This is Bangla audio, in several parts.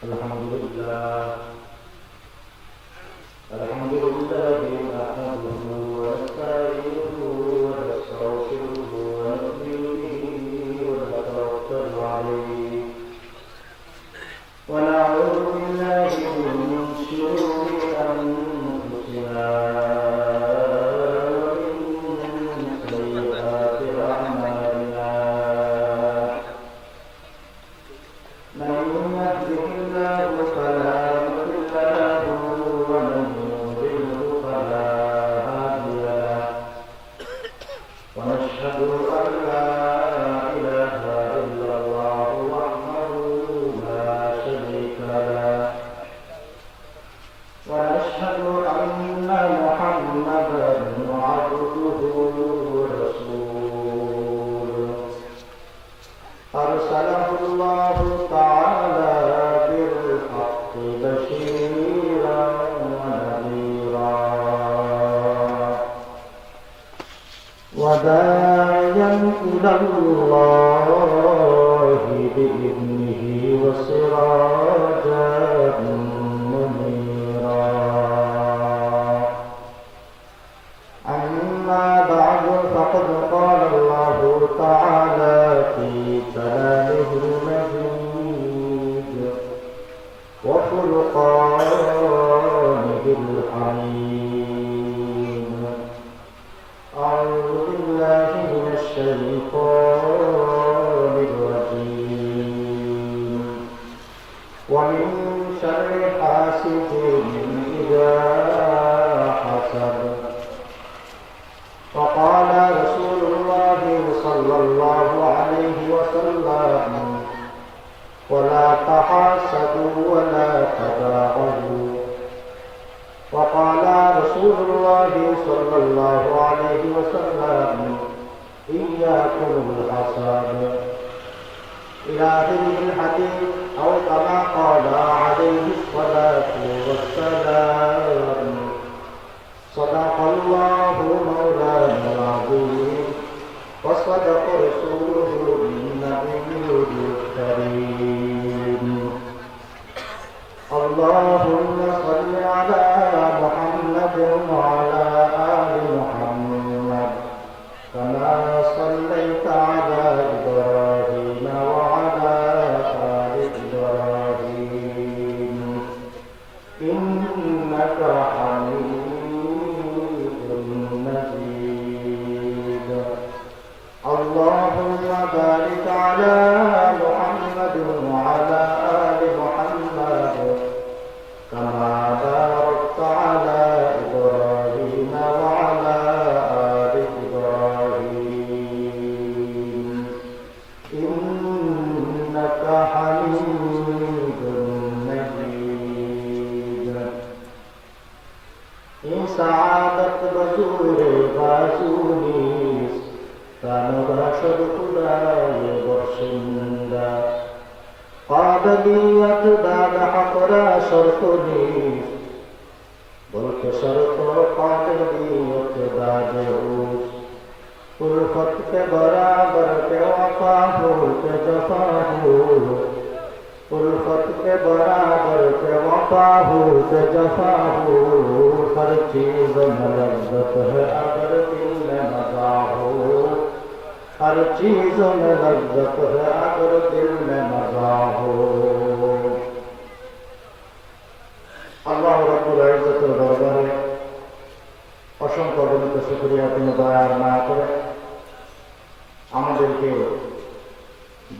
الحمد لله الحمد لله نحمده ونستعينه ونستغفره ونؤمن به ونتوكل عليه ونعوذ بالله من شرور أنفسنا ومن سيئات أعمالنا من يهده الله فلا مضل له ومن يضلل فلا هادي له ونشهد أن لا إله إلا الله وحده لا شريك له ونشهد أن محمدا عبده ورسوله أرسله الله تعالى بالحق بشيرا ونذيرا وداعيا إلى الله بإذنه وسراجا منيرا أما بعد فقد قال الله تعالى في كلامه المجيد وفرقانه الحميد أعوذ بالله من الشيطان الرجيم ومن شر حاسد إذا حسد وقال رسول الله صلى الله عليه وسلم ولا تحاسدوا ولا تباغضوا وقال رسول الله صلى الله عليه وسلم إياكم الحسد إلى آخر الحديث أو كما قال عليه الصلاة والسلام صدق الله مولانا العظيم وصدق رسوله النبي الكريم اللهم صل على محمد وعلى آل محمد كما صليت على إبراهيم وعلى آل إبراهيم إنك حميد مجيد اللهم بارك على محمد وعلى آل محمد كما باركت على إبراهيم وعلى آل إبراهيم إنك حميد مجيد إن سعادت بزور بازونيس كانوا باشر خدای برشنده قابلیت داد حق را شرط نیست بلکه شرط و قابلیت داد اوست الفت کے برابر کے وفا ہو کے جفا ہو الفت کے برابر کے وفا ہو کے جفا ہو ہر چیز میں لذت ہے اگر دل میں مزہ ہو ہر چیز میں لذت ہے اگر دل میں مزہ ہو আল্লাহ রাব্বুল ইজ্জতের দরবারে অসংখ্য অগণিত শুকরিয়া তিনি দয়ার মায়া করে আমাদেরকে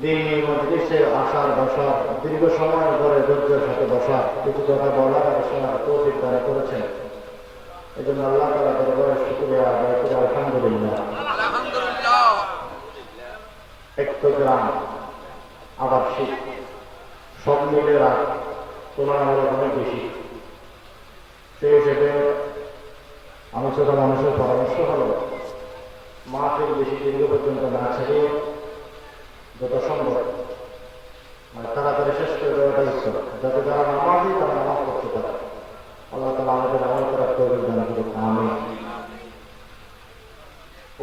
দিনী মজলিসে আসার বসার দীর্ঘ সময় ধরে ধৈর্যের সাথে বসার কিছু কথা বলার শোনার তৌফিক দান করেছেন এই জন্য আল্লাহ তাআলা দরবারে শুকরিয়া আদায় করে আলহামদুলিল্লাহ। একটু গ্রাম আবার শীত সব মিলে রাত তুলনামূলক অনেক বেশি সেই হিসেবে আমার সাথে মানুষের পরামর্শ হল মাহফিল বেশি দীর্ঘ পর্যন্ত না ছাড়িয়ে যত সম্ভব মানে তাড়াতাড়ি শেষ করে দেওয়াটা ইচ্ছা যাতে যারা নামাজি তারা নামাজ করতে পারে আল্লাহ তাআলা আমাদের আমল করার তৌফিক দান করুন আমিন।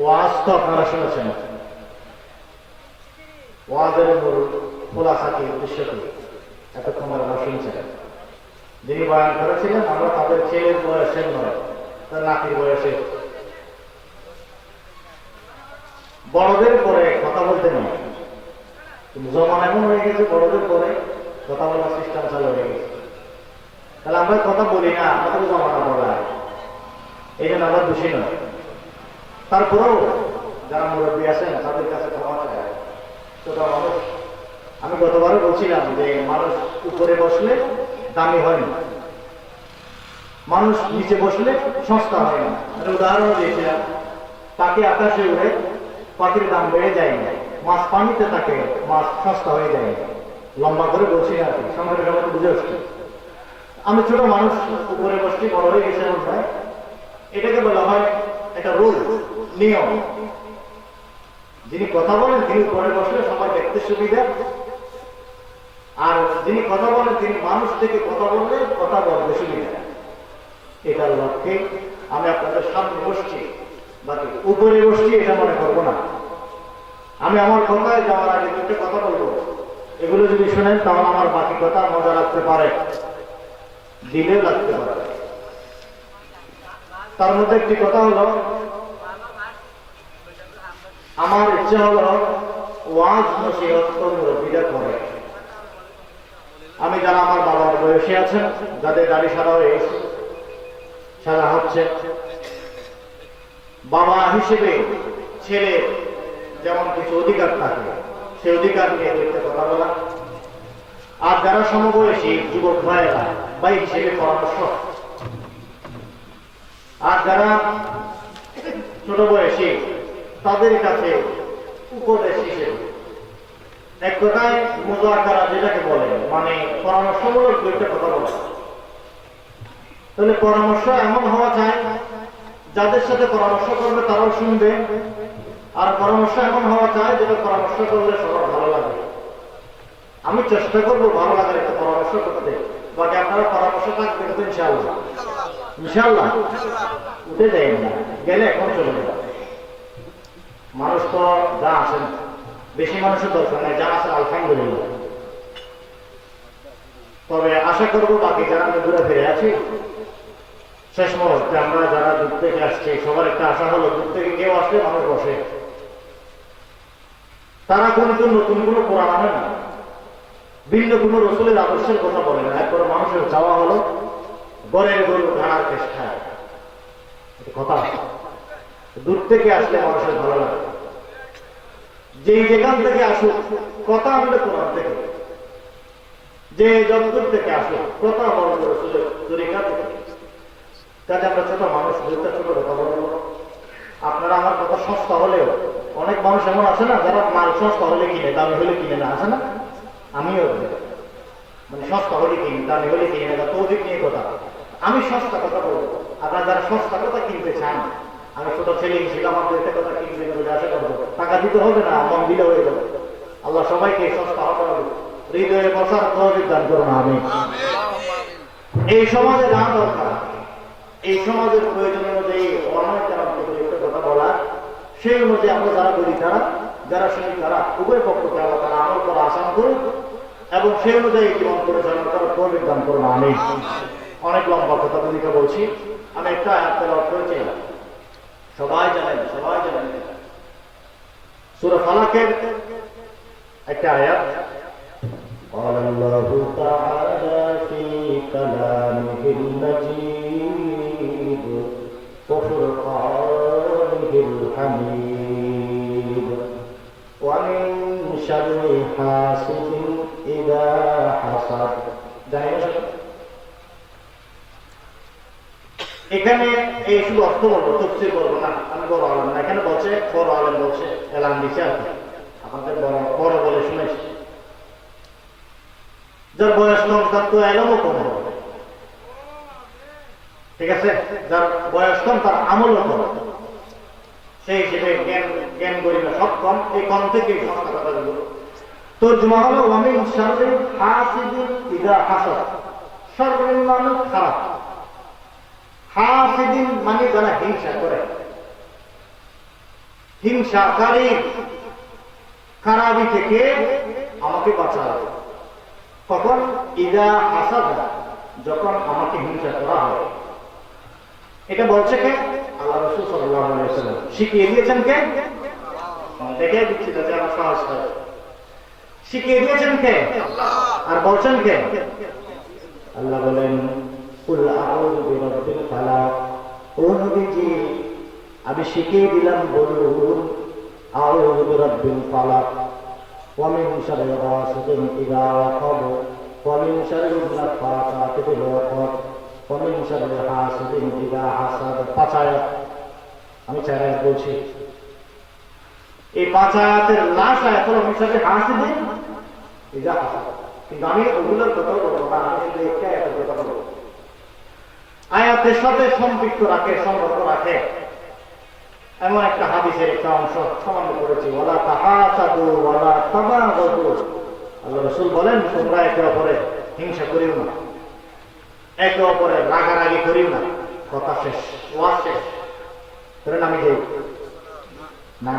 ওয়াজ তো আপনারা শুনেছেন ওয়াজের মূল খোলাসা কি উদ্দেশ্য কি এতক্ষণ আমরা ছিলেন। যিনি বয়ান করেছিলেন আমরা তাদের ছেলের বয়সের নয়, তার নাতির বয়সে। বড়দের পরে কথা বলতে নয়, কিন্তু জমান এমন হয়ে গেছে বড়দের পরে কথা বলার সিস্টেম চালু হয়ে গেছে। তাহলে আমরা কথা বলি না, আমাদের জমানা বলা, এই জন্য আমরা দোষী নয়। তারপরেও যারা মুরব্বী আছেন তাদের কাছে ক্ষমা চায়। ছোট মানুষ, আমি গতবারও বলছিলাম যে মানুষ উপরে বসলে দামি হয় না, মানুষ নিচে বসলে সস্তা হয় না। আমি উদাহরণ দিয়েছিলাম, পাখি আকাশে উড়ে পাখির দাম বেড়ে যায় না, মাছ পানিতে থাকে মাছ সস্তা হয়ে যায় না। লম্বা করে বলছি আর কি, সঙ্গে সঙ্গে বুঝে আসছি। আমি ছোট মানুষ উপরে বসছি, বড় হয়ে গেছে এমন নয়। এটাকে বলা হয় একটা রুল, নিয়ম। যিনি কথা বলেন তিনি উপরে বসলে সবাই দেখতে সুবিধা, আর যিনি কথা বলেন তিনি মানুষ থেকে কথা বললে কথা বলতে সুবিধা। এটার লক্ষ্যে আমি আপনাদের সামনে বসছি, বাকি উপরে বসছি এটা মনে করবো না। আমি আমার কথায় যাওয়ার আগে দুটো কথা বলবো, এগুলো যদি শোনেন তাহলে আমার বাকি কথা মজা লাগতে পারে, দিলেও লাগতে পারে। তার মধ্যে একটি কথা হলো, আমার ইচ্ছা হলো ওয়াজ নসিহত মুরব্বীরা করে। আমি যারা আমার বাবার বয়সে আছেন, যাদের দাড়ি সারা হয়ে গেছে, সারা হচ্ছে, বাবা হিসেবে ছেলে যেমন কিছু অধিকার থাকে সেই অধিকার নিয়ে দেখতে কথা বলা, আর যারা সমবয়সী যুবক ভাইয়েরা ভাই হিসেবে পরামর্শ, আর যারা ছোট বয়সী তাদের কাছে উপদেশ হিসেবে, এক কথায় মুযাকারা যেটাকে বলে, মানে পরামর্শমূলক দুইটা কথা বলা। তাহলে পরামর্শ এমন হওয়া চাই যাদের সাথে পরামর্শ করবে তারাও শুনবে, আর পরামর্শ এমন হওয়া চাই যেটা পরামর্শ করলে সবার ভালো লাগে। আমি চেষ্টা করবো ভালো লাগার একটা পরামর্শ করতে, বাকি আপনারা পরামর্শ থাকবেন তো ইনশাআল্লাহ। ইনশাআল্লাহ উঠে দেয় না, গেলে এখন চলে যাবে। মানুষ তো যা আসেন, বেশি মানুষের দরকার নেই, যা আসেন আলহামদুলিল্লাহ। তবে আশা করবো বাকি যারা আমি ঘুরে ফিরে আছি, শেষ মুহূর্তে আমরা যারা দূর থেকে আসছি সবার একটা আশা হলো, দূর থেকে কেউ আসলে মানুষ বসে, তারা কিন্তু নতুন কোনো কোরআন আনে না, ভিন্ন কোনো রসুলের আদর্শের কথা বলে না। একবার মানুষের চাওয়া হলো গড়ের গরু ঘাড়ার কেশ খায়, কথা দূর থেকে আসলে মানুষের ভালো লাগে। যেই যেখান থেকে আসুক কথা আনলে কোরআন থেকে, যে যতদূর থেকে আসুক কথা বলবে রসুলের তরিকা থেকে। কাজে আমরা ছোট মানুষ, দুইটা ছোট কথা বলবো। আপনারা আমার কথা সস্তা হলেও, অনেক মানুষ এমন আছে না যারা মাল সস্তা হলে কিনে, দামি হলে কিনে না, আছে না? আমিও মানে সস্তা হলে কিনি, দামি হলে কিনে না, তৌফিক নিয়ে কথা। আমি সস্তা কথা বলবো, আপনারা যারা সস্তা কথা কিনতে চান, আমি ছোট ছেলে হিসেবে আমার দুইটা কথা কিনতে বলে আশা করবো। টাকা দিতে হবে না, মন দিলে হয়ে যাবে। আল্লাহ সবাইকে সস্তা হতে হবে, হৃদয়ে বসার তৌফিক দান করুন, আমিন। এই সমাজে যা দরকার, এই সমাজের প্রয়োজন অনুযায়ী অনেক কথা বলা, সেই অনুযায়ী আমরা যারা বলি তারা, যারা শুনি তারা, উভয় পক্ষকে আল্লাহ তারা আমল করা আসান করুন এবং সেই অনুযায়ী জীবন পরিচালনা করার তৌফিক দান করুন, আমিন। অনেক লম্বা কথা ভূমিকা বলছি, আমি একটা আয়াত তেলাওয়াত করেছিলাম, সবাই জানেন, সবাই জানেন, সূরা ফালাকের একটা আয়াত। قال الله تعالى في كلامه المجيد وفرقانه الحميد ومن شر حاسد إذا حسد। এখানে এই শুধু অর্থ বলবো, তফসির বলবো না, আমি বড় আলেম না। এখানে বলছে, বড় আলেম বলছে, এলান দিচ্ছে আর কি, আপনাদের বড় বলে শুনেছি। যার বয়স কম তার তো এলামও কম হবে, ঠিক আছে? যার বয়স কম তার আমলও কম, সেই হিসেবে জ্ঞান গরিমা সব কম। এই কম থেকে সংস্থা কথা বলবো। তর্জমা হলো ওয়ামিন শাররি হাসিদিন ইযা হাসাদ। শাররিন মানে খারাপ, হাসিদিন মানে যারা হিংসা করে, হিংসাকারী খারাপি থেকে আমাকে বাঁচাও। কখন? ইদা হাসাদা, যখন আমাকে হিংসা করা হয়। এটা বলছে কে? আল্লাহ রাসূল সাল্লাল্লাহু আলাইহি ওয়াসাল্লাম। শিখিয়ে দিয়েছেন কে? দেখে দিচ্ছি যাতে আমার সহজ হয়। শিখিয়ে দিয়েছেন কে? আল্লাহ। আর বলছেন কে? আল্লাহ বলেন, কুল আউযু বিরাব্বিল ফালাক, ও নবীজি আমি শিখিয়ে দিলাম, বলুন আউযু বিরাব্বিল ফালাক ওয়া মিন শাররি গাসিকিন ইযা ওয়াকাব ওয়া মিন শাররি নাফাসাতি ফিল উকাদ ওয়া মিন শাররি হাসিদিন ইযা হাসাদ। 5 আয়াত, আমি 4 আয়াত বলছি। এই 5 আয়াতের লাস্ট আয়াত হলো মিন শাররি হাসিদিন ইযা হাসাদ। কিন্তু আমি ওগুলোর কথা বলবো না, আমি শুধু একটা আয়াতের কথা বলবো। আয়াতের সাথে সম্পৃক্ত রাখে, সম্পর্ক রাখে এমন একটা হাদিসের একটা অংশ সামান্য করেছি। ওয়ালা তাহাসাদু ওয়ালা তাবাগাদু, আল্লাহ রাসূল বলেন তোমরা একে অপরের হিংসা করিও না, একে অপরের রাগারাগি করিও না। কথা শেষ, ওয়াজ শেষ। ধরেন আমি যাই না,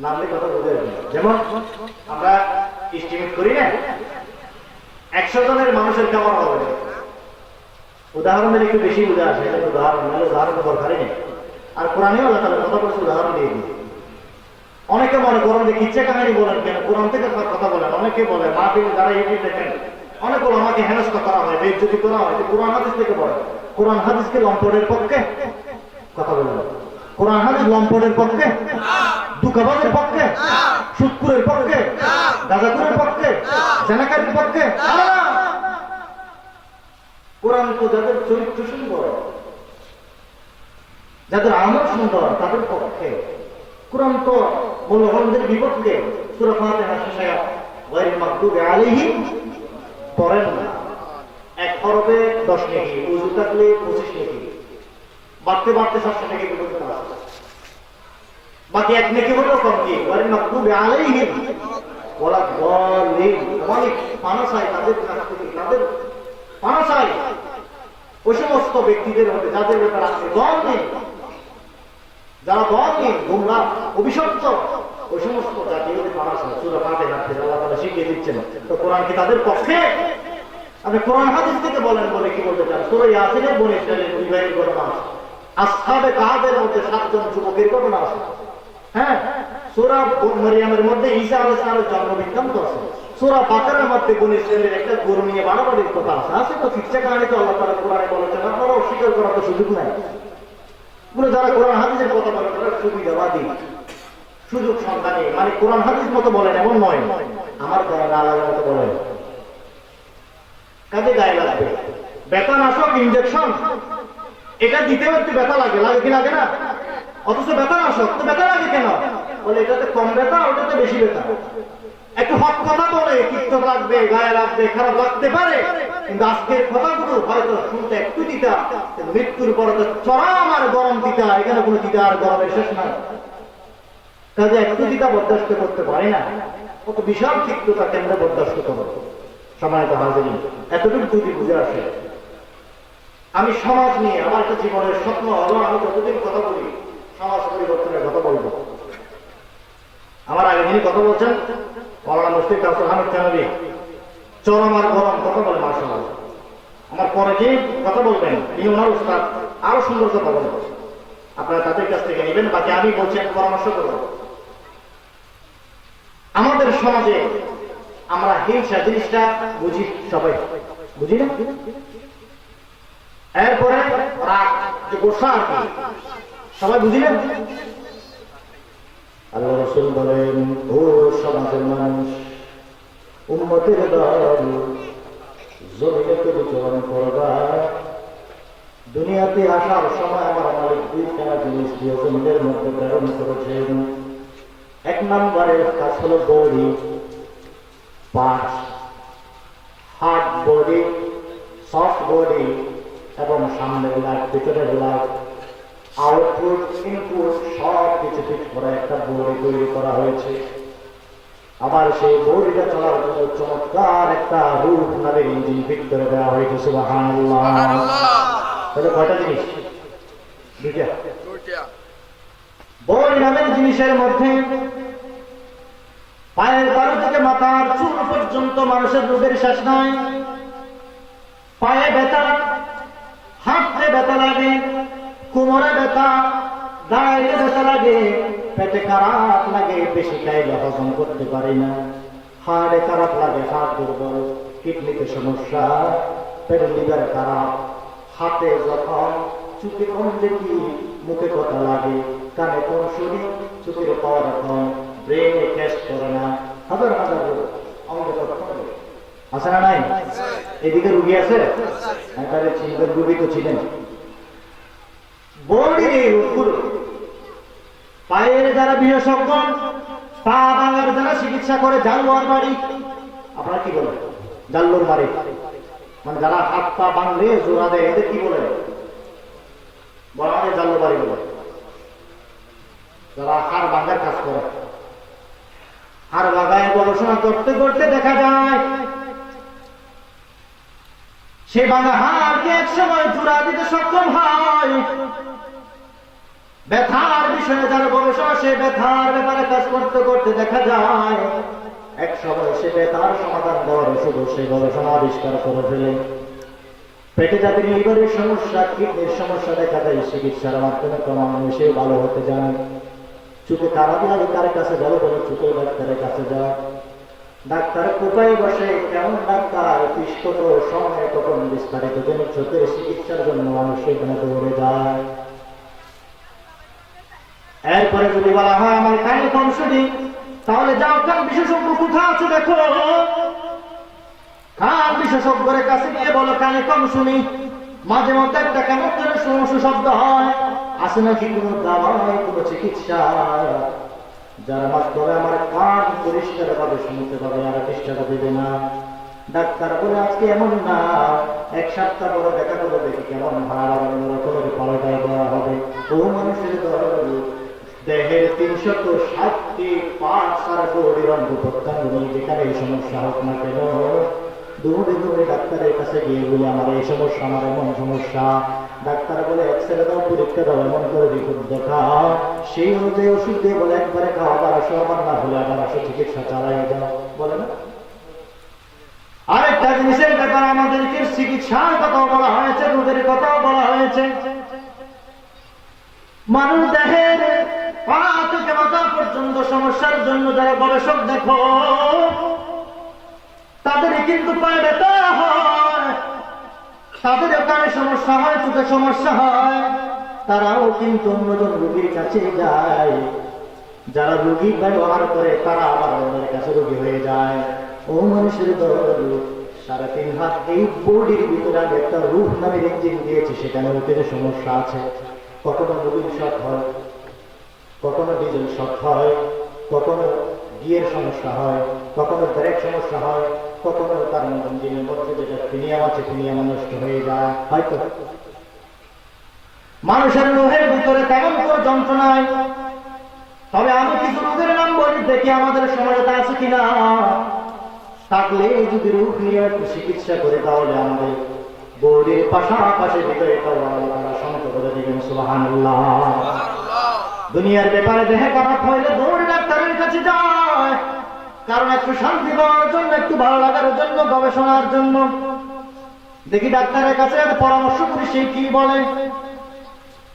নামলে কথা বুঝে যাবে। যেমন আমরা এস্টিমেট করি না 100 জনের মানুষের কেমন হবে, উদাহরণের একটু বেশি বুঝে আসে। এটা উদাহরণ নাহলে উদাহরণ তো দরকারই নেই। আর কোরআনেও আল্লাহ তাআলা কথা বলছে, উদাহরণ দিয়ে দিই। অনেকে মনে করেন যে কিচ্ছা কাহিনী বলেন কেন, কোরআন থেকে কথা বলেন। অনেকে বলে মাহফিল যারা ইউটিউব দেখেন, অনেক বলে আমাকে হেনস্থা করা হয়, বেইজ্জতি করা হয়। কোরআন হাদিস থেকে বলে। কোরআন হাদিসকে লম্পটের পক্ষে কথা বলেন। কোরআন হাদিস লম্পটের পক্ষে, দুঃখবাদের পক্ষে, সুদখোরের পক্ষে, গাঁজাখোরের পক্ষে, জেনাকারীর পক্ষে। কোরআন তো যাদের চরিত্র সুন্দর, যাদের আমল সুন্দর, তাদের পক্ষে। কোরআন তো মুলহিনদের বিপক্ষে। সূরা ফাতিহা শেষে গায়রুল মাগদুবি আলাইহিম পড়েন না, এক হরফে 10 নেকি, ওযু থাকলে 25 নেকি, বাড়তে বাড়তে 700 নেকি পর্যন্ত আসে। বাকি এক নেকি হলো কম কি, গায়রুল মাগদুবি আলাইহিম ওয়ালা দাল্লিন। অনেক পানা চাই তাদের কাছ থেকে, তাদের পানা চাই ওই সমস্ত ব্যক্তিদের মধ্যে যাদের ব্যাপারে আছে দলহীন, যারা দলহীন, গুমরাহ, অভিশপ্ত, ওই সমস্ত জাতিদের পানা চাই। সূরা ফাতিহা থেকে আল্লাহ তাআলা শিখিয়ে দিচ্ছেন। তো কোরআন কি তাদের পক্ষে? আপনি কোরআন হাদিস থেকে বলেন বলে কি বলতে চান? সূরা ইয়াসিনের বনী ইসরাঈলের 2 ভাইয়ের ঘটনা আছে, আসহাবে কাহফের মধ্যে 7 জন যুবকের ঘটনা আছে। হ্যাঁ, সূরা মারইয়ামের মধ্যে ঈসা আলাইহিস সালামের জন্ম বৃত্তান্ত আছে। সূরা বাকারার মধ্যে বনী ইসরাঈলের একটা গরু নিয়ে বাড়াবাড়ির কথা আছে। আছে তো কিচ্ছা কাহিনী তো আল্লাহ তাআলা কোরআনে বলেছেন, আপনারা অস্বীকার করার তো সুযোগ নাই। বলে যারা কোরআন হাদিসের কথা বলে তারা সুবিধাবাদী, সুযোগ সন্ধানী। মানে কোরআন হাদিস মতো বলেন এমন নয়, আমার গায়ে না লাগার মতো বলেন। কাজে গায়ে লাগবে ব্যথা নাশক ইনজেকশন, এটা দিতেও একটু ব্যথা লাগে, লাগে কি লাগে না? অথচ ব্যথা নাশক তো ব্যথা লাগে কেন? বলে এটাতে কম ব্যথা, ওটাতে বেশি ব্যথা। একটু হক কথা বলে তিক্ত লাগবে, গায়ে লাগবে, খারাপ লাগতে পারে, কিন্তু আজকের কথাগুলো হয়তো শুনতে একটু দিতা, মৃত্যুর পরে তো চরম আর গরম দিতা। এখানে কোনো দিতা আর গরমের শেষ নাই। কাজে একটু দিতা বরদাস্ত করতে পারে না, কত বিশাল তিক্ততা কেন্দ্রে বরদাস্ত করো। সম্মানিত হাজিরিন, এতটুকু যদি বুঝে আসে, আমি সমাজ নিয়ে আমার একটা জীবনের স্বপ্ন হলো, আমি যতদিন কথা বলি সমাজ পরিবর্তনের কথা বলবো। আমার আগে যিনি কথা বলছেন মাওলানা মুফতি ডক্টর হামিদ থানভী, চরম আর গরম কথা বলে মাশাআল্লাহ। আমার পরে যে কথা বলবেন তিনি ওনার উস্তাদ, আরো সুন্দর কথা বলবেন, আপনারা তাদের কাছ থেকে নেবেন। বাকি আমি বলছি এক পরামর্শ করব। আমাদের সমাজে আমরা হিংসা জিনিসটা বুঝি, সবাই বুঝি না? এরপরে রাগ, যে গোসা আর কি, সবাই বুঝি না? আল্লাহ রাসূল বলেন, ও সমাজের মানুষ, উম্মতের দল, জমিনে বিচরণ করবা। দুনিয়াতে আসার সময় আমার মালিক 2টা জিনিস দিয়ে জমিনের মধ্যে প্রেরণ করেছেন। 1 নম্বরের কাজ হলো body, parts, hard body, soft body এবং সামনের লাইফ, ভিতরের লাইফ, আউটপুট, ইনপুট সব কিছু ঠিক করে একটা বডি তৈরি করা হয়েছে। আবার সেই বডিটা চলার জন্য চমৎকার একটা রূপ নামের ইঞ্জিন ফিট করে দেওয়া হয়েছে। সুবহানাল্লাহ। তাহলে কয়টা জিনিস? 2টা। বডি নামের জিনিসের মধ্যে পায়ের তালু থেকে মাথার চুল পর্যন্ত মানুষের রোগের শেষ নাই। পায়ে ব্যথা, হাঁটতে ব্যথা লাগে, কোমরে ব্যথা, দাঁড়াইতে ব্যথা লাগে, পেটে খারাপ লাগে, বেশি খাইলে হজম করতে পারি না, হাড়ে খারাপ লাগে, হাড় দুর্বল, কিডনিতে সমস্যা, পেটের লিভার খারাপ, হাতে যখন, চোখে কম দেখি, মুখে কথা লাগে, কানে কম শুনি, চোখের পাওয়ার কম, ব্রেনে ক্যাশ করে না, হাজার হাজার অঙ্গ আছে না নাই? এদিকে রুগী আছে, রুগী তো ছিলেন। পায়ের যারা বিশেষজ্ঞ, পা ভাঙার যারা চিকিৎসা করে, জালুয়ার বাড়ি, আপনারা কি বলেন? জাল্লুর বাড়ি মানে যারা হাত পা ভাঙলে জোড়া দেয়, এদের কি বলে? বলা হয় জাল্লুর বাড়ি বলে। যারা হাড় ভাঙার কাজ করে, হাড় ভাঙায় গবেষণা করতে করতে দেখা যায় সে ভাঙা হাড়কে এক সময় জোড়া দিতে সক্ষম হয়। ব্যথার বিষয়ে যারা গবেষণা, সে ব্যথার ব্যাপারে কাজ করতে করতে দেখা যায় এক সময় সে ব্যথার সমাধান দেওয়ার ওষুধ সে গবেষণা আবিষ্কার করে ফেলে। পেটে যাদের লিভারের সমস্যা, কিডনির সমস্যা দেখা যায় চিকিৎসার মাধ্যমে ক্রমান্বয়ে সে ভালো হতে যায়। চোখে খারাপ লাগে, কার কাছে যাবো বলে চোখের ডাক্তারের কাছে যাও। ডাক্তার কোথায় বসে, কেমন ডাক্তার, পিস্তত সময় তখন বিস্তারিত জন্য চোখের চিকিৎসার জন্য মানুষ সেখানে দৌড়ে যায়। এরপরে যদি বলা হয় আমার কানে কম শুনি, তাহলে যাও কান বিশেষজ্ঞ কোথায় আছে দেখো, কান বিশেষজ্ঞের কাছে গিয়ে বলো কানে কম শুনি, মাঝে মধ্যে একটা কেমন করে শব্দ হয়, আছে নাকি কোনো দাওয়ায়, কোনো চিকিৎসা যার মাধ্যমে আমার কান পরিষ্কার ভাবে শুনতে পাবে, আর চেষ্টা দেবে না। ডাক্তার বলে আজকে এমন না, এক সপ্তাহ পরে দেখা করে দেখি কেমন ভাড়া পাল্টায় দেওয়া হবে। ও মানুষের দেহের 360টি পার্টস আর বডির অঙ্গ প্রত্যঙ্গ যেখানে এই সমস্যা হোক না কেন, দৌড়ে দৌড়ে ডাক্তারের কাছে গিয়ে বলে আমার এই সমস্যা, আমার এমন সমস্যা। ডাক্তার বলে এক্সরে দাও, পরীক্ষা দাও, এমন করে রিপোর্ট দেখাও, সেই অনুযায়ী ওষুধ দিয়ে বলে একবারে খাওয়া, আবার আসো, আবার না হলে আবার আসো, চিকিৎসা চালাই যাও, বলে না? আরেকটা জিনিসের ব্যাপার, আমাদেরকে চিকিৎসার কথাও বলা হয়েছে, রোগের কথাও বলা হয়েছে। মানুষ দেহের পা থেকে মাথা পর্যন্ত সমস্যার জন্য যারা গবেষক দেখো, তাদের কিন্তু পায়ে ব্যথা হয়, তাদের কানে সমস্যা হয়, চোখে সমস্যা হয়, তারাও কিন্তু অন্যজন রোগীর কাছে যায়। যারা রোগী ব্যবহার করে তারা আবার অন্যের কাছে রোগী হয়ে যায়। ও মানুষের দল, 3.5 হাত এই বডির ভিতরে আমি একটা রূপ নামের ইঞ্জিন দিয়েছি, সেখানে রোগের সমস্যা আছে। কখনো মোবিল শর্ট হয়, কখনো ডিজেল শর্ট হয়, কখনো গিয়ের সমস্যা হয়, কখনো ব্রেক সমস্যা হয়, কখনো তার ইঞ্জিনের মধ্যে যেটা প্রিমিয়াম আছে প্রিমিয়াম নষ্ট হয়ে যায়। হয়তো মানুষের রোগের ভিতরে তেমন কোনো যন্ত্র নাই, তবে আমি কিছু রোগের নাম বলি, দেখি আমাদের সমাজে আছে কিনা। থাকলে যদি রোগ নিয়ে একটু চিকিৎসা করে, তাহলে আমাদের বডির পাশাপাশি ভিতরে শান্ত করে দিবেন। সুবহানাল্লাহ। দুনিয়ার ব্যাপারে দেহে খারাপ হইলে দৌড়ে ডাক্তারের কাছে যায়, কারণ একটু শান্তি পাওয়ার জন্য, একটু ভালো লাগার জন্য, গবেষণার জন্য। দেখি ডাক্তারের কাছে পরামর্শ করি, সে কি বলে।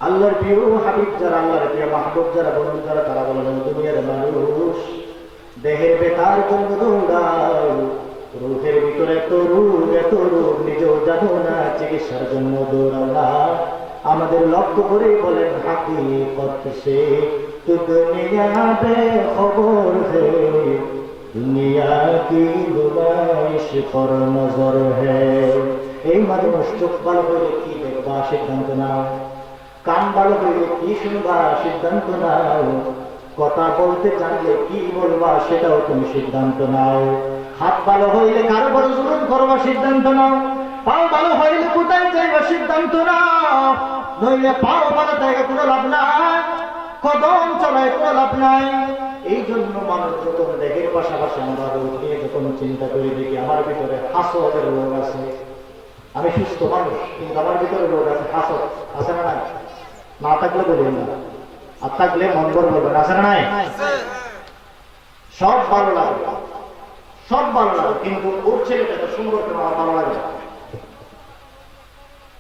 আল্লাহর প্রিয় হাবিব যারা, আল্লাহর প্রিয় মাহবুব যারা, বন্ধু যারা, তারা বলেন দুনিয়ার মানুষ দেহের ব্যথার জন্য দৌড়াও, রোগের ভিতরে এত রোগ নিজেও জানো না, চিকিৎসার জন্য দৌড়াও না। আমাদের লক্ষ্য করে বলেন হাকিকত সে তো দুনিয়া বে খবর হে, দুনিয়া কি নুমাইশ পর নজর হে। এই মানুষ চোখ ভালো হইলে কি দেখবা সিদ্ধান্ত নাও, কান ভালো হইলে কি শুনবা সিদ্ধান্ত নাও, কথা বলতে জানলে কি বলবা সেটাও তুমি সিদ্ধান্ত নাও। হাত ভালো হইলে কারো বড় জুলুম করবা সিদ্ধান্ত নাও, পাও ভালো হইলে কোথায় যাইবা সিদ্ধান্ত নাও, নইলে পাও ভালো জায়গা কোনো লাভ নাই, কদম চলায় কোনো লাভ নাই। এই জন্য মানুষ যখন দেহের পাশাপাশি আমরা রোগ নিয়ে যখন চিন্তা করি, দেখি আমার ভিতরে হাসদের রোগ আছে, আমি সুস্থ মানুষ কিন্তু আমার ভিতরে রোগ আছে, হাসদ আছে না নাই? না থাকলে বলবেন না, আর থাকলে মন করে বলবেন আছে না নাই? সব ভালো লাগে, সব ভালো লাগে, কিন্তু ওর ছেলেটা তো সুন্দর করে আমার ভালো লাগে।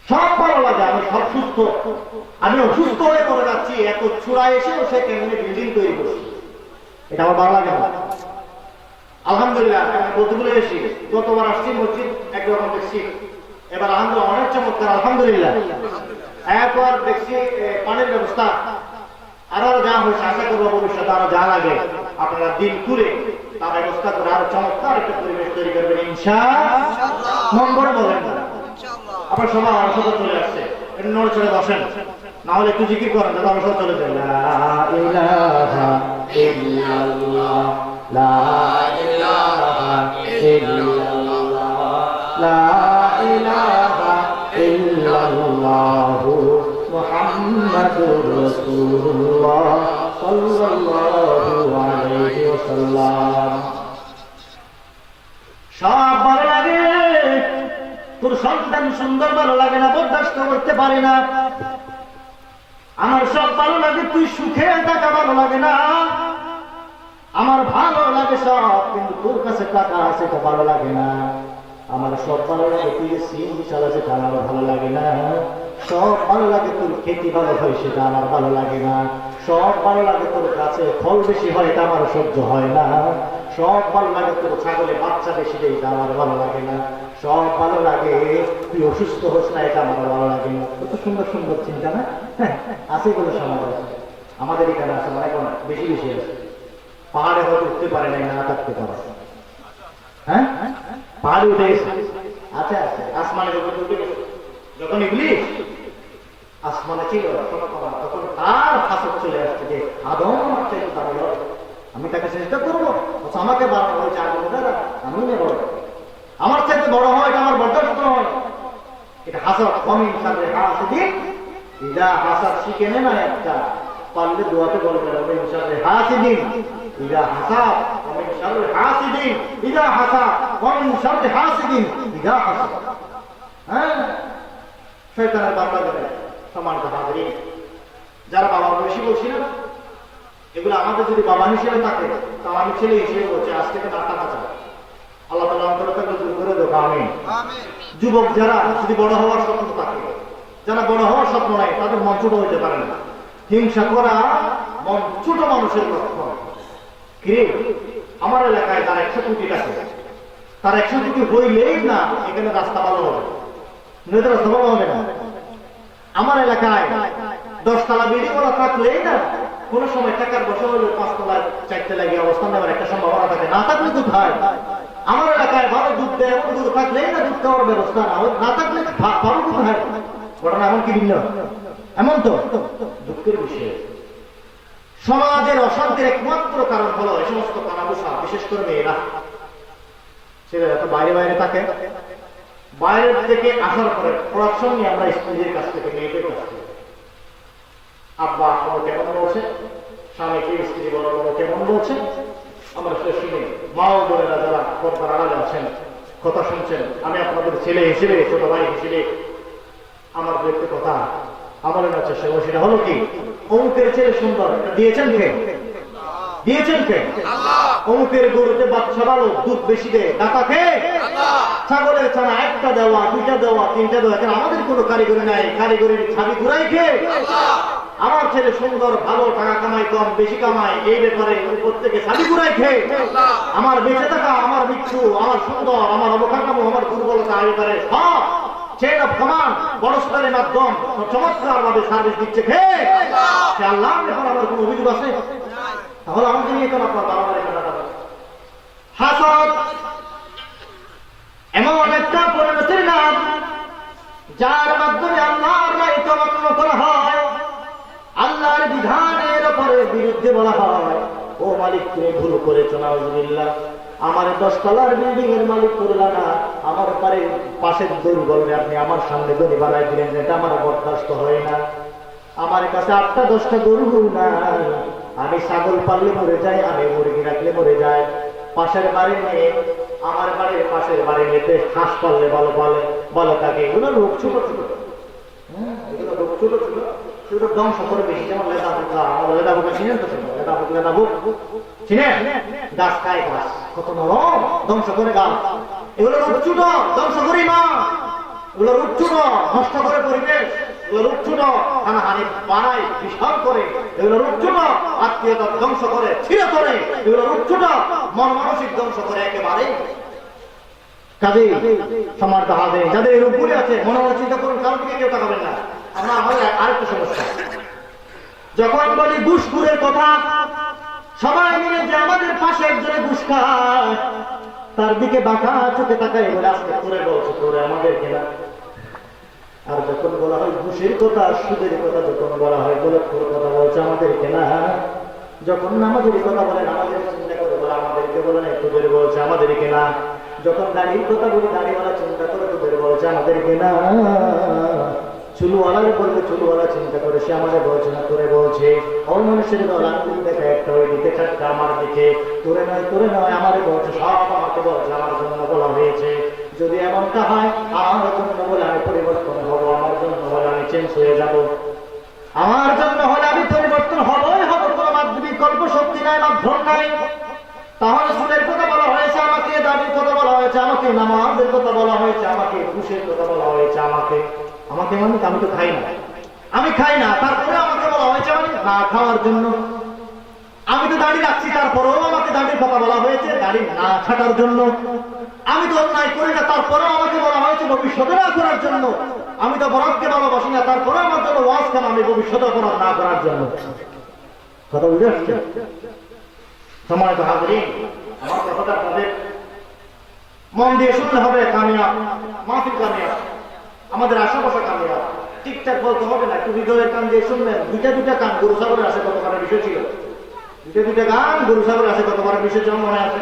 সব ভালো লাগে, আমি সব সুস্থ, আমি অসুস্থ হয়ে পড়ে যাচ্ছি, এত চূড়ায় এসেও সে কেমনি বিল্ডিং তৈরি করছে, এটা আমার ভালো লাগে না। আলহামদুলিল্লাহ আমি বলতে ভুলে গেছি, গতবার আসছি মসজিদ একরকম দেখছি, এবার আলহামদুলিল্লাহ অনেক চমৎকার, আলহামদুলিল্লাহ। একবার দেখছি পানির ব্যবস্থা আরো যা হয়েছে, আশা করবো ভবিষ্যতে আরো যা লাগে আপনারা দিন করে তার ব্যবস্থা করে আরো চমৎকার একটা পরিবেশ তৈরি করবেন ইনশাআল্লাহ। নম্বর বলেন না আপনার সবাই আমার সাথে চলে আসছে, একটু নড়ে চড়ে বসেন, না হলে একটু জিকির করেন তাহলে আমার সাথে চলে যায়। লা ইলাহা ইল্লাল্লাহ, লা ইলাহা ইল্লাল্লাহ, লা ইলাহা ইল্লাল্লাহু মুহাম্মাদুর রাসূলুল্লাহ সাল্লাল্লাহু আলাইহি ওয়াসাল্লাম। সব ভালো লাগে, তোর সন্তান সুন্দর ভালো লাগে না, বরদাস্ত করতে পারে না। আমার সব ভালো লাগে, তুই সুখে টাকা ভালো লাগে না। আমার ভালো লাগে সব, কিন্তু তোর কাছে টাকা আছে তো ভালো লাগে না। আমার সব ভালো লাগে, তুই সিম চালা সেটা আমার ভালো লাগে না। সব ভালো লাগে, তোর খেতে ভালো হয় সেটা আমার ভালো লাগে না। সব ভালো লাগে, তোর কাছে ফল বেশি হয় এটা আমার সহ্য হয় না। সব ভালো লাগে, তোর ছাগলে বাচ্চা বেশি দেয় এটা আমার ভালো লাগে না। সব ভালো লাগে, তুই অসুস্থ হোস না এটা আমার ভালো লাগে না। কত সুন্দর সুন্দর চিন্তা না? হ্যাঁ আছে, এগুলো সমাজ আছে, আমাদের এখানে আছে, অনেক বেশি বেশি আছে। পাহাড়ে হয়তো উঠতে পারে নাই, না থাকতে পারে, হ্যাঁ পাহাড়ে উঠে গেছে, আচ্ছা আচ্ছা আসমানে যখন উঠে গেছে, যখন ইবলিস আসমানে ছিল তখন তার হাসত চলে আসছে যে আদম আমার চাইতে দাঁড়ালো, আমি তাকে চেষ্টা করবো, আমাকে বাড়ানো হয়েছে আদম দ্বারা, আমি নেব, আমার চাইতে বড় হয় এটা আমার বরদাস্ত হয়। এটা হাসত কমিন সাথে হাসিদিন, ইদা হাসাত শিখে নে না একটা, পারলে দোয়াতে বলবে কমিন সাথে হাসিদিন ইদা হাসাত, কমিন সাথে হাসিদিন ইদা হাসাত, কমিন সাথে হাসিদিন ইদা হাসাত। হ্যাঁ শয়তানের বান্দা যাবে সমান হাজিরিন, যারা বাবা বেশি বলছি না, এগুলো আমাদের যদি বাবা হিসেবে থাকে তাহলে আমি ছেলে হিসেবে বলছি আজ থেকে তার টাকা চাই, আল্লাহ তাআলা অন্তরটাকে দূর করে দেব, আমিন। যুবক যারা যদি বড় হওয়ার স্বপ্ন থাকে, যারা বড় হওয়ার স্বপ্ন নাই, তাদের মন ছোট হইতে পারে না। হিংসা করা মন ছোট মানুষের লক্ষণ। কি আমার এলাকায় তার 100 কোটি টাকা, তার 100 কোটি হইলেই না এখানে রাস্তা ভালো হবে, নয়তো রাস্তা ভালো হবে না। আমার এলাকায় 10 তলা বিল্ডিং ওরা থাকলেই না কোন সময় টাকার বসে হলে 5 তলায় 4 তলায় গিয়ে অবস্থান নেওয়ার একটা সম্ভাবনা থাকে, না থাকলে কোথায়? আমার এলাকায় ভালো দুধ দেয় এমন দুধ থাকলেই না দুধ খাওয়ার ব্যবস্থা, না থাকলে ভালো কোথায়? ঘটনা এমন কি ভিন্ন? এমন তো দুঃখের বিষয়। সমাজের অশান্তির একমাত্র কারণ হলো এই সমস্ত কানাবুসা, বিশেষ করে মেয়েরা। ছেলেরা তো বাইরে বাইরে থাকে, বাইরের থেকে আসার পরে পড়ার সঙ্গে আমরা স্ত্রীদের কাছ থেকে, মেয়েদের কাছ থেকে, আব্বা আমার কেমন বলছে, স্বামীকে স্ত্রী বড় বড় কেমন বলছে, আমরা সেটা শুনি। মা ও বোনেরা যারা পর্দার আড়ালে আছেন, কথা শুনছেন, আমি আপনাদের ছেলে হিসেবে, ছোট ভাই হিসেবে আমার একটি কথা আমার কাছে সেটা হলো কি, অমুকের ছেলে সুন্দর, দিয়েছেন কে? দিয়েছেন কে? অমুকের গরুতে বাচ্চা ভালো, দুধ বেশি দেয়, দাতা কে? ছাগলের ছানা 1টা দেওয়া, 2টা দেওয়া, 3টা দেওয়া, এখন আমাদের কোনো কারিগরি নাই, কারিগরির ছাবি ঘুরাই কে? আমার ছেলে সুন্দর, ভালো, টাকা কামাই কম বেশি কামায়, এই ব্যাপারে উপর থেকে ছাবি ঘুরাই খেয়ে আমার বেঁচে থাকা, আমার মৃত্যু, আমার সুন্দর, আমার অবকাঠামো, আমার দুর্বলতা, এই ব্যাপারে সব চেইন অফ কমান্ড বড় স্তরের মাধ্যম চমৎকার ভাবে সার্ভিস দিচ্ছে কে? আল্লাহ। এখন আমার কোন অভিযোগ আছে? তাহলে আমাকে নিয়ে কেন আপনার বারবার হাসদ এমন একটা পরিণতির নাম যার মাধ্যমে আল্লাহর রায়কে অমান্য করা হয়, আল্লাহর বিধানের উপরে বিরুদ্ধে বলা হয়, ও মালিক তুমি ভুল করেছো, নাউজুবিল্লাহ, আমার 10 তলার বিল্ডিং এর মালিক করলা না, আমার পাশের দড়ি আপনি আমার সামনে দড়ি বানাই দিলেন, এটা আমার বরদাস্ত হয় না। আমার কাছে 8টা 10টা গরু নাই, আমি ছাগল পাললে মরে যাই, আমি মুরগি রাখলে মরে যায়। পাশের বাড়ি নিয়ে আমার বাড়ির পাশের বাড়ি নিতে হাঁস পাললে ভালো বলে, বলো তাকে এগুলো রোগ ছোট ছোট, এগুলো রোগ ছোট ছোট, শুধু ধ্বংস করে বেশি, যেমন লেদা পোকা, আমার লেদা পোকা চিনেন তো? দাবুক চিনে গাছ খায় গাছ কত নরম ধ্বংস করে গাছ এগুলো রূপচ্যুত ধ্বংস করি না এগুলো রূপচ্যুত নষ্ট করে পরিবেশ এগুলো রূপচ্যুত হানাহানি বাড়ায় বিশাল করে এগুলো রূপচ্যুত আত্মীয়তা ধ্বংস করে ছিঁড়ে করে এগুলো রূপচ্যুত মন মানসিক ধ্বংস করে একেবারে কাজে সমাজ হাজে যাদের এই রূপগুলি আছে মনে মনে চিন্তা করুন কারণ থেকে কেউ টাকাবেন না আমরা আমাদের আরেকটা সমস্যা যখন বলি ঘুষখোরের কথা সবাই মিলে যে আমাদের পাশে একজনে ঘুষ খায় তার দিকে বাঁকা চোখে তাকায় বলে আজকে তোরে বলছে তোরে আমাদের কেনা আর যখন বলা হয় ঘুষের কথা সুদের কথা যখন বলা হয় বলে তোর কথা বলছে আমাদের কেনা যখন নামাজের কথা বলেন আমাদের চিন্তা করে বলে আমাদেরকে বলে না তোদের বলছে আমাদের কেনা যখন দাঁড়িয়ে কথা বলে দাঁড়িয়েওয়ালা চিন্তা করে তোদের বলছে আমাদের কেনা চুলওয়ালার বললে চুলওয়ালা চিন্তা করে সে আমাদের বলছে না তোরে বলছে ওর মানুষের দল আঙ্গুল দেখা একটা ওই দিকে একটা আমার দিকে তোরে নয় আমারে বলছে সব আমাকে বলছে আমার জন্য বলা হয়েছে যদি এমনটা হয় আমার জন্য বলে আমি পরিবর্তন হব আমার জন্য বলে আমি চেঞ্জ হয়ে যাব আমার জন্য হলে আমি পরিবর্তন হবই হব কোনো বিকল্প শক্তি নাই মাধ্যম নাই তাহলে সুদের কথা বলা হয়েছে আমাকে দাবির কথা বলা হয়েছে আমাকে নামাজের কথা বলা হয়েছে আমাকে ঘুষের কথা বলা হয়েছে আমাকে মানে আমি তো খাই না তারপরে আমাকে বলা হয়েছে মানে না খাওয়ার জন্য আমি তো দাড়ি রাখছি তারপরেও আমাকে দাড়ির কথা বলা হয়েছে দাড়ি না ছাটার জন্য আমি তো অন্যায় করি না তারপরেও আমাকে বলা হয়েছে ভবিষ্যতে না করার জন্য আমি তো বরাতকে ভালোবাসি না তারপরে আমার জন্য ওয়াজ কেন আমি ভবিষ্যতে অপরাধ না করার জন্য কথা বুঝে আসছে সময় তো হাজির আমার কথাটা আপনাদের মন দিয়ে শুনতে হবে কামিয়াব মাহফিল কামিয়াব আমাদের আশেপাশে কামিয়াব ঠিকঠাক বলতে হবে না একটু হৃদয়ের কান দিয়ে শুনবেন দুইটা কান গরু সাগরের আসে কতবারের বিষয় ছিল দুইটা গান গরু সাগরের আসে কতবারের বিষয় যেমন মনে আছে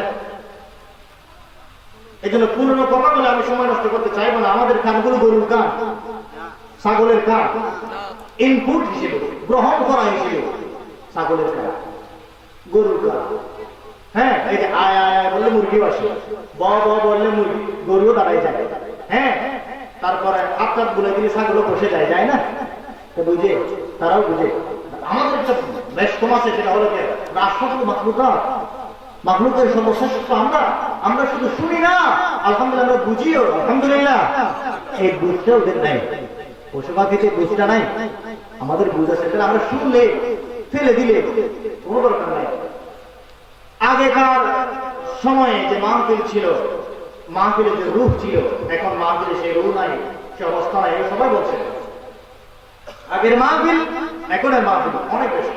এই জন্য পুরনো কথা বলে আমি সময় নষ্ট করতে চাইবো না আমাদের কানগুলো গরুর কান ছাগলের কান ইনপুট হিসেবে গ্রহণ করা হিসেবে ছাগলের কান গরুর কান হ্যাঁ এই যে আয় আয় আয় বললে মুরগিও আসে ব বললে মুরগি গরুও দাঁড়াই যায় হ্যাঁ তারপরে আপনার বলে দিলে ছাগলও বসে যায় না বুঝে তারাও বুঝে আমাদের একটা বেশ কম আছে সেটা হলো রাষ্ট্র মাখলুকের সর্বশ্রেষ্ঠ আমরা শুধু শুনি না আলহামদুলিল্লাহ আমরা বুঝিও আলহামদুলিল্লাহ এই বুঝটা ওদের নাই পশু পাখিতে বুঝটা নাই আমাদের বুঝ আছে আমরা শুনলে ফেলে দিলে কোনো দরকার নাই আগেকার সময়ে যে মাহফিল ছিল মাহফিলের যে রূপ ছিল এখন মাহফিলে সেই রূপ নাই সে অবস্থা নাই সবাই বলছে আগের মাহফিল এখনের মাহফিল অনেক বেশি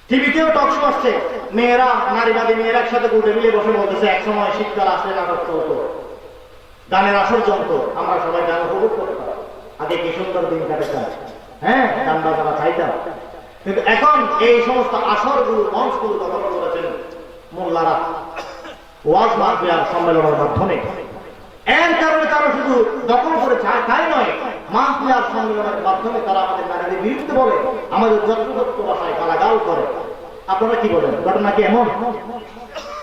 টিভিতেও টক শো আসছে মেয়েরা নারীবাদী মেয়েরা একসাথে উঠে মিলে বসে বলতেছে এক সময় শীতকাল আসলে নাটক চলতো গানের আসর জমতো আমরা সবাই গান উপভোগ করতাম আগে কি সুন্দর দিন কাটাতাম হ্যাঁ গান বাজনা চাইতাম কিন্তু এখন এই সমস্ত আসরগুলো মঞ্চগুলো দখল করেছেন মোল্লারা ওয়াজ মাহফিল সম্মেলনের মাধ্যমে এর কারণে তারা শুধু দখল করে তাই নয় মাহফিল সম্মেলনের মাধ্যমে তারা আমাদের নারীদের বিরুদ্ধে বলে আমাদের যত্রতত্র ভাষায় গালাগাল করে আপনারা কি বলেন ঘটনা কি এমন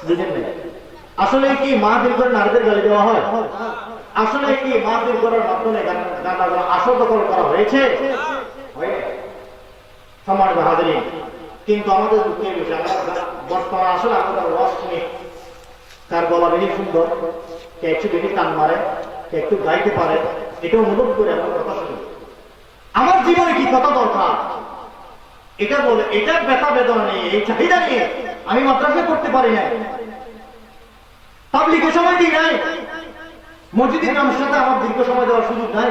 বুঝেন নাই আসলে কি মাহফিল করে নারীদের গালি দেওয়া হয় আসলে কি মাহফিল করার মাধ্যমে গান আসর দখল করা হয়েছে সমাজ বাহাদুরি কিন্তু আমাদের দুঃখের বিষয় বর্তমান আসলে আমাদের ওয়াজ শুনি তার গলা বেশি সুন্দর কে একটু বেশি টান মারে কে একটু গাইতে পারে এটা অনুভব করে আমার কথা শুনি আমার জীবনে কি কথা দরকার এটা বলে এটা ব্যথা বেদনা নিয়ে এই চাহিদা নিয়ে আমি মাদ্রাসা করতে পারি না তাবলীগে সময় দিই নাই মসজিদের নামের সাথে আমার দীর্ঘ সময় দেওয়ার সুযোগ নাই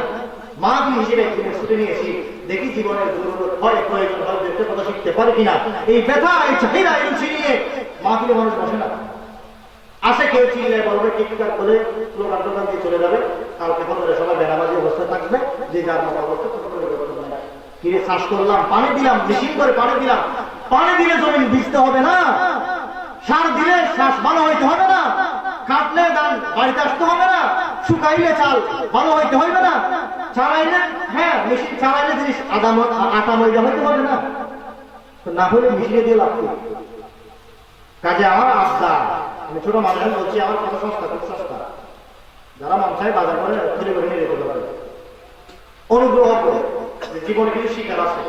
মা হিসেবে ছুটে নিয়েছি দেখি জীবনের জরুরত হয় প্রয়োজন হয় দেখতে কথা শিখতে পারে কিনা এই ব্যথা এই চাহিদা এই রুচি নিয়ে মাহফিলে মানুষ বসে না আসে কেউ চিল্লায় বলবে টিকটাক করে স্লোগান টোকান দিয়ে চলে যাবে কালকে বন্ধুরা সবাই বেড়াবাজি অবস্থায় থাকবে যে যার মতো অবস্থা কিরে চাষ করলাম পানি দিলাম মেশিন করে পানি দিলে জমিন ভিজতে হবে না সার দিলে শ্বাস ভালো হইতে হবে না কাটলে ধান বাড়িতে আসতে হবে না শুকাইলে চাল ভালো হইতে হবে না চালাইলে হ্যাঁ মেশিন চালাইলে জিনিস আটা ময়দা হইতে হবে না না হলে মিশিয়ে দিয়ে লাভ কাজে আমার আস্থা আমি ছোট মানুষ বলছি আমার কত সস্তা খুব সস্তা যারা মানুষের বাজার করে ফেলে করে নিয়ে যেতে পারে অনুগ্রহ করে জীবনে কিছু শিকার আছে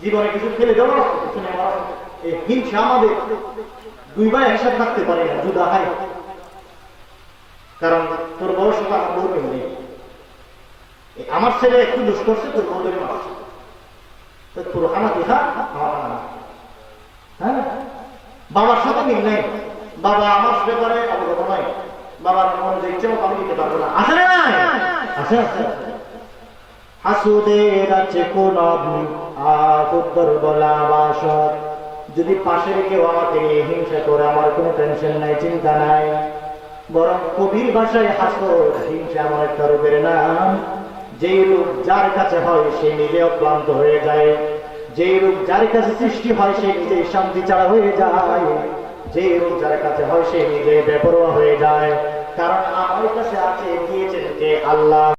জীবনে কিছু ফেলে দেওয়ার আছে কিছু নেওয়ার আছে এই হিংসা আমাদের দুই ভাই একসাথে থাকতে পারে না, জুদা হয়। কারণ তোর বড় সভা আমার বউ নেই, আমার ছেলে একটু দোষ করছে, তোর বউদের মারছে, তোর আমাকে খা, আমার খানা। হ্যাঁ, বাবার সাথে মিল নেই, বাবা আমার ব্যাপারে অবগত নয়, বাবার মন যে ইচ্ছে মতো আমি দিতে পারবো না। আসে না, আসে আসে। হাসুদের আছে কোন উত্তর বলা বাসক, যদি পাশের কেউ আমাকে নিয়ে হিংসা করে আমার কোনো টেনশন নাই, চিন্তা নাই। বরং কবির ভাষায় হাসদ হিংসা আমার একটা রোগের নাম। যেই রোগ যার কাছে হয় সে নিজে অক্লান্ত হয়ে যায়, যেই রোগ যার কাছে সৃষ্টি হয় সে নিজে শান্তি ছাড়া হয়ে যায়, যেই রোগ যার কাছে হয় সে নিজে বেপরোয়া হয়ে যায়। কারণ আমার কাছে আছে গিয়েছেন কে? আল্লাহ।